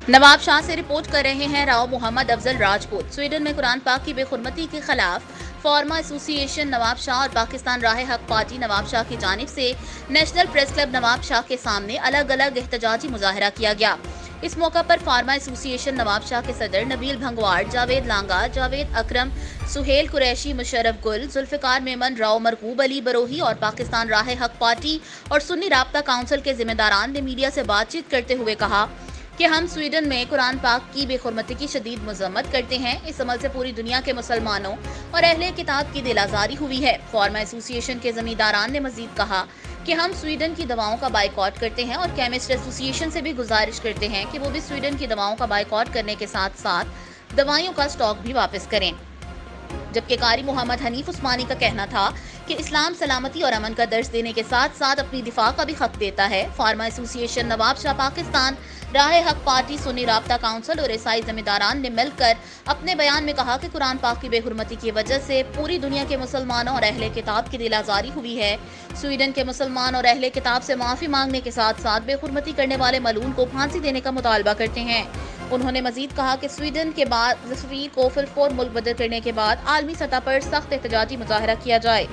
नवाब शाह से रिपोर्ट कर रहे हैं राव मोहम्मद अफजल राजपूत। स्वीडन में कुरान पाक की बेहुरमती के खिलाफ फार्मा एसोसिएशन नवाब शाह और पाकिस्तान राह हक पार्टी नवाब शाह की जानिब से national press club Nawab Shah के सामने अलग अलग एहतजाजी मुजाहरा किया गया। इस मौका पर फार्मा एसोसिएशन नवाब शाह के सदर नबील भंगवाड़, जावेद लांगा, जावेद अकरम, सुहेल कुरैशी, मुशर्रफ गुल, जुल्फिकार मेमन, राव मरगूब अली बरोही और पाकिस्तान राह हक पार्टी और सुन्नी राब्ता काउंसिल के जिम्मेदारान ने मीडिया से बातचीत करते हुए कहा कि हम स्वीडन में कुरान पाक की बेहुरमती की शदीद मजम्मत करते हैं। इस अमल से पूरी दुनिया के मुसलमानों और अहले किताब की दिल आज़ारी हुई है। फार्मा एसोसिएशन के जमींदारान ने मजीद कहा कि हम स्वीडन की दवाओं का बाइकआउट करते हैं और केमिस्ट एसोसिएशन से भी गुजारिश करते हैं कि वो भी स्वीडन की दवाओं का बाइकआउट करने के साथ साथ दवाइयों का स्टॉक भी वापस करें। जबकि कारी मोहम्मद हनीफ उस्मानी का कहना था कि इस्लाम सलामती और अमन का दर्ज देने के साथ साथ अपनी दिफा का भी हक देता है। फार्मा एसोसिएशन नवाब शाह, पाकिस्तान राह हक पार्टी, सुन्नी राब्ता काउंसिल और ईसाई जमींदारान ने मिलकर अपने बयान में कहा कि कुरान पाक की बेहुरमती की वजह से पूरी दुनिया के मुसलमानों और अहले किताब की दिल आज़ारी हुई है। स्वीडन के मुसलमान और अहले किताब से माफ़ी मांगने के साथ साथ बेहुरमती करने वाले मलून को फांसी देने का मुतालबा करते हैं। उन्होंने मजीद कहा कि स्वीडन के बाद तस्वीर को फिलफोर मुल्क बदल करने के बाद आलमी सतह पर सख्त एहतजाजी मुजाहरा किया जाए।